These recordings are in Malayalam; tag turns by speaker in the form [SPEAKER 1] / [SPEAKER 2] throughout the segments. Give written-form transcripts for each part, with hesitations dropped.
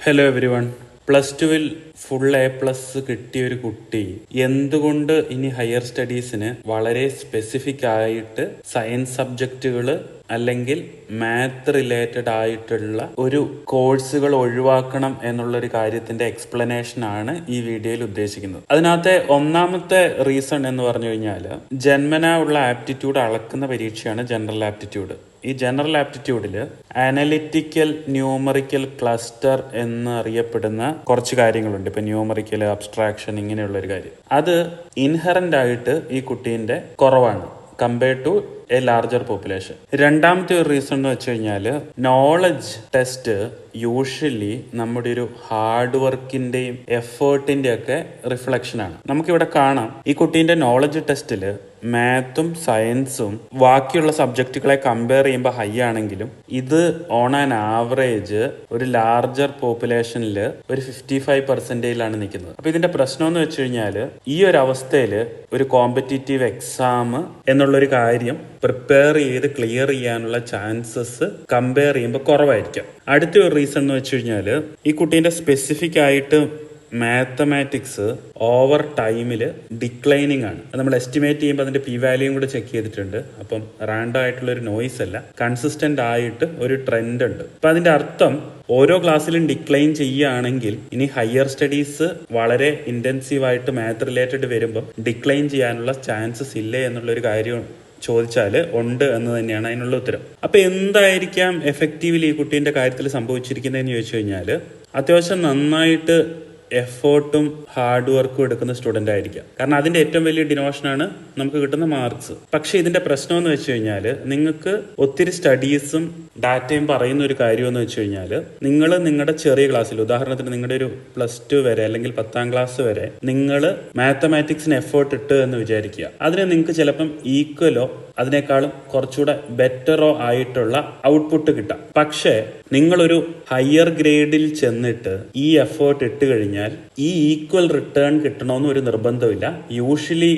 [SPEAKER 1] Hello every one. +2 full A+ കിട്ടിയ ഒരു കുട്ടി എന്തുകൊണ്ട് ഇനി ഹയർ സ്റ്റഡീസിന് വളരെ സ്പെസിഫിക് ആയിട്ട് സയൻസ് സബ്ജക്റ്റുകൾ അല്ലെങ്കിൽ മാത്ത് റിലേറ്റഡ് ആയിട്ടുള്ള ഒരു കോഴ്സുകൾ ഒഴിവാക്കണം എന്നുള്ളൊരു കാര്യത്തിന്റെ എക്സ്പ്ലനേഷൻ ആണ് ഈ വീഡിയോയിൽ ഉദ്ദേശിക്കുന്നത്. അതിനകത്തെ ഒന്നാമത്തെ റീസൺ എന്ന് പറഞ്ഞു കഴിഞ്ഞാൽ ജന്മനാ ഉള്ള ആപ്റ്റിറ്റ്യൂഡ് അളക്കുന്ന പരീക്ഷയാണ് ജനറൽ ആപ്റ്റിറ്റ്യൂഡ്. ഈ ജനറൽ ആപ്റ്റിറ്റ്യൂഡിൽ അനലിറ്റിക്കൽ ന്യൂമറിക്കൽ ക്ലസ്റ്റർ എന്ന് അറിയപ്പെടുന്ന കുറച്ച് കാര്യങ്ങളുണ്ട്. ഇപ്പൊ ന്യൂമറിക്കൽ, അബ്സ്ട്രാക്ഷൻ, ഇങ്ങനെയുള്ള ഒരു കാര്യം അത് ഇൻഹറന്റ് ആയിട്ട് ഈ കുട്ടീന്റെ കുറവാണ് compared to a larger population. രണ്ടാമത്തെ ഒരു റീസൺ എന്ന് വെച്ച് കഴിഞ്ഞാൽ നോളജ് ടെസ്റ്റ് യൂഷ്വലി നമ്മുടെ ഒരു ഹാർഡ് വർക്കിന്റെയും എഫേർട്ടിന്റെ ഒക്കെ റിഫ്ലക്ഷൻ ആണ്. നമുക്കിവിടെ കാണാം ഈ കുട്ടീന്റെ നോളജ് ടെസ്റ്റിൽ മാത്തും സയൻസും ബാക്കിയുള്ള സബ്ജക്റ്റുകളെ കമ്പയർ ചെയ്യുമ്പോൾ ഹൈ ആണെങ്കിലും ഇത് ഓൺ ആൻ ആവറേജ് ഒരു ലാർജർ പോപ്പുലേഷനിൽ ഒരു 55% നിൽക്കുന്നത്. അപ്പൊ ഇതിന്റെ പ്രശ്നം എന്ന് വെച്ച് കഴിഞ്ഞാൽ ഈ ഒരു അവസ്ഥയിൽ ഒരു കോമ്പറ്റീറ്റീവ് എക്സാം എന്നുള്ളൊരു കാര്യം പ്രിപ്പയർ ചെയ്ത് ക്ലിയർ ചെയ്യാനുള്ള ചാൻസസ് കമ്പയർ ചെയ്യുമ്പോൾ കുറവായിരിക്കും. അടുത്ത ഒരു റീസൺ എന്ന് വെച്ച് കഴിഞ്ഞാൽ ഈ കുട്ടീന്റെ സ്പെസിഫിക് ആയിട്ട് മാത്തമാറ്റിക്സ് ഓവർ ടൈമിൽ ഡിക്ലൈനിങ് ആണ്. നമ്മൾ എസ്റ്റിമേറ്റ് ചെയ്യുമ്പോൾ അതിന്റെ പി വാല്യൂയും കൂടെ ചെക്ക് ചെയ്തിട്ടുണ്ട്. അപ്പം റാൻഡം ആയിട്ടുള്ള ഒരു നോയ്സ് അല്ല, കൺസിസ്റ്റന്റ് ആയിട്ട് ഒരു ട്രെൻഡ് ഉണ്ട്. അപ്പൊ അതിന്റെ അർത്ഥം ഓരോ ക്ലാസ്സിലും ഡിക്ലൈൻ ചെയ്യുകയാണെങ്കിൽ ഇനി ഹയർ സ്റ്റഡീസ് വളരെ ഇന്റൻസീവ് ആയിട്ട് മാത്ത് റിലേറ്റഡ് വരുമ്പോൾ ഡിക്ലൈൻ ചെയ്യാനുള്ള ചാൻസസ് ഇല്ലേ എന്നുള്ളൊരു കാര്യം ചോദിച്ചാൽ ഉണ്ട് എന്ന് തന്നെയാണ് അതിനുള്ള ഉത്തരം. അപ്പൊ എന്തായിരിക്കാം എഫക്റ്റീവ്ലി ഈ കുട്ടീന്റെ കാര്യത്തിൽ സംഭവിച്ചിരിക്കുന്നതെന്ന് ചോദിച്ചു കഴിഞ്ഞാൽ അത്യാവശ്യം നന്നായിട്ട് എഫേർട്ടും ഹാർഡ് വർക്കും എടുക്കുന്ന സ്റ്റുഡന്റ് ആയിരിക്കാം. കാരണം അതിന്റെ ഏറ്റവും വലിയ ഡിനോഷനാണ് നമുക്ക് കിട്ടുന്ന മാർക്സ്. പക്ഷെ ഇതിന്റെ പ്രശ്നം എന്ന് വെച്ച് കഴിഞ്ഞാൽ നിങ്ങൾക്ക് ഒത്തിരി സ്റ്റഡീസും ഡാറ്റയും പറയുന്ന ഒരു കാര്യം എന്ന് വെച്ച് കഴിഞ്ഞാൽ നിങ്ങൾ നിങ്ങളുടെ ചെറിയ ക്ലാസ്സിൽ, ഉദാഹരണത്തിന് നിങ്ങളുടെ ഒരു +2 വരെ അല്ലെങ്കിൽ 10ാം ക്ലാസ് വരെ നിങ്ങൾ മാത്തമാറ്റിക്സിന് എഫേർട്ട് ഇട്ട് എന്ന് വിചാരിക്കുക. അതിന് നിങ്ങൾക്ക് ചിലപ്പം ഈക്വലോ അതിനേക്കാളും കുറച്ചുകൂടെ ബെറ്ററോ ആയിട്ടുള്ള ഔട്ട്പുട്ട് കിട്ടാം. പക്ഷേ നിങ്ങളൊരു ഹയർ ഗ്രേഡിൽ ചെന്നിട്ട് ഈ എഫേർട്ട് ഇട്ട് കഴിഞ്ഞാൽ ഈ ഈക്വൽ റിട്ടേൺ കിട്ടണമെന്ന് ഒരു നിർബന്ധമില്ല. യൂഷ്വലി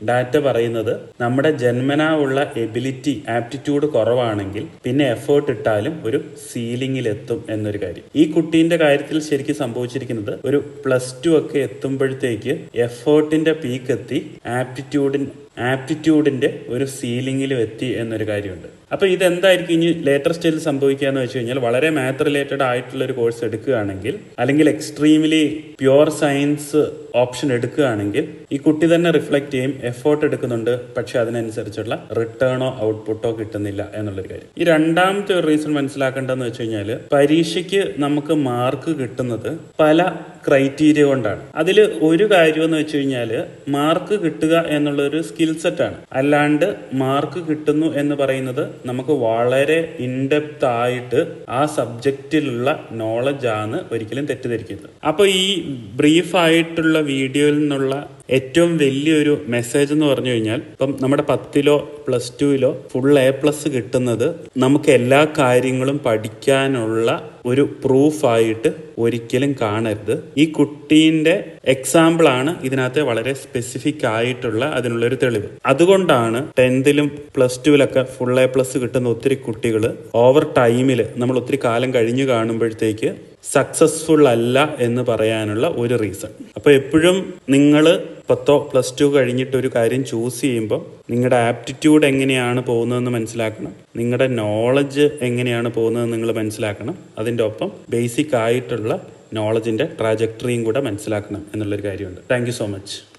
[SPEAKER 1] ഡാറ്റ പറയുന്നത് നമ്മുടെ ജന്മനാ ഉള്ള എബിലിറ്റി, ആപ്റ്റിറ്റ്യൂഡ് കുറവാണെങ്കിൽ പിന്നെ എഫേർട്ട് ഇട്ടാലും ഒരു സീലിംഗിൽ എത്തും എന്നൊരു കാര്യം. ഈ കുട്ടീന്റെ കാര്യത്തിൽ ശരിക്കും സംഭവിച്ചിരിക്കുന്നത് ഒരു +2 ഒക്കെ എത്തുമ്പോഴത്തേക്ക് എഫേർട്ടിന്റെ പീക്ക് എത്തി ആപ്റ്റിറ്റ്യൂഡിന്റെ ഒരു സീലിംഗിലും എത്തി എന്നൊരു കാര്യമുണ്ട്. അപ്പൊ ഇതെന്തായിരിക്കും ഇനി ലേറ്റർ സ്റ്റേജിൽ സംഭവിക്കുക എന്ന് വെച്ച് കഴിഞ്ഞാൽ വളരെ മാത്ത് റിലേറ്റഡ് ആയിട്ടുള്ള ഒരു കോഴ്സ് എടുക്കുകയാണെങ്കിൽ അല്ലെങ്കിൽ എക്സ്ട്രീംലി പ്യുവർ സയൻസ് ഓപ്ഷൻ എടുക്കുകയാണെങ്കിൽ ഈ കുട്ടി തന്നെ റിഫ്ലക്ട് ചെയ്യും, എഫേർട്ട് എടുക്കുന്നുണ്ട് പക്ഷെ അതിനനുസരിച്ചുള്ള റിട്ടേണോ ഔട്ട്പുട്ടോ കിട്ടുന്നില്ല എന്നുള്ളൊരു കാര്യം. ഈ രണ്ടാമത്തെ ഒരു റീസൺ മനസ്സിലാക്കേണ്ടതെന്ന് വെച്ച് കഴിഞ്ഞാൽ പരീക്ഷയ്ക്ക് നമുക്ക് മാർക്ക് കിട്ടുന്നത് പല ക്രൈറ്റീരിയ കൊണ്ടാണ്. അതിൽ ഒരു കാര്യം എന്ന് വെച്ച് കഴിഞ്ഞാൽ മാർക്ക് കിട്ടുക എന്നുള്ള ഒരു സ്കിൽ സെറ്റ് ആണ്. അല്ലാണ്ട് മാർക്ക് കിട്ടുന്നു എന്ന് പറയുന്നത് നമുക്ക് വളരെ ഇൻഡെപ്ത് ആയിട്ട് ആ സബ്ജക്റ്റിലുള്ള നോളജ് ആണ് ഒരിക്കലും തെറ്റിദ്ധരിക്കുന്നത്. അപ്പൊ ഈ ബ്രീഫ് ആയിട്ടുള്ള വീഡിയോയിൽ നിന്നുള്ള ഏറ്റവും വലിയൊരു മെസ്സേജ് എന്ന് പറഞ്ഞു കഴിഞ്ഞാൽ ഇപ്പം നമ്മുടെ 10ലോ +2ലോ ഫുൾ A+ കിട്ടുന്നത് നമുക്ക് എല്ലാ കാര്യങ്ങളും പഠിക്കാനുള്ള ഒരു പ്രൂഫായിട്ട് ഒരിക്കലും കാണരുത്. ഈ കുട്ടീന്റെ എക്സാമ്പിൾ ആണ് ഇതിനകത്ത് വളരെ സ്പെസിഫിക് ആയിട്ടുള്ള അതിനുള്ളൊരു തെളിവ്. അതുകൊണ്ടാണ് 10ലും +2ലൊക്കെ ഫുൾ A+ കിട്ടുന്ന ഒത്തിരി കുട്ടികൾ ഓവർ ടൈമിൽ നമ്മൾ ഒത്തിരി കാലം കഴിഞ്ഞു കാണുമ്പോഴത്തേക്ക് സക്സസ്ഫുൾ അല്ല എന്ന് പറയാനുള്ള ഒരു റീസൺ. അപ്പൊ എപ്പോഴും നിങ്ങൾ 10ഓ +2 കഴിഞ്ഞിട്ട് ഒരു കാര്യം ചൂസ് ചെയ്യുമ്പോൾ നിങ്ങളുടെ ആപ്റ്റിറ്റ്യൂഡ് എങ്ങനെയാണ് പോകുന്നതെന്ന് മനസ്സിലാക്കണം, നിങ്ങളുടെ നോളജ് എങ്ങനെയാണ് പോകുന്നതെന്ന് നിങ്ങൾ മനസ്സിലാക്കണം. അതിൻ്റെ ഒപ്പം ബേസിക് ആയിട്ടുള്ള നോളജിന്റെ ട്രാജക്ടറിയും കൂടെ മനസ്സിലാക്കണം എന്നുള്ളൊരു കാര്യമുണ്ട്. Thank you so much.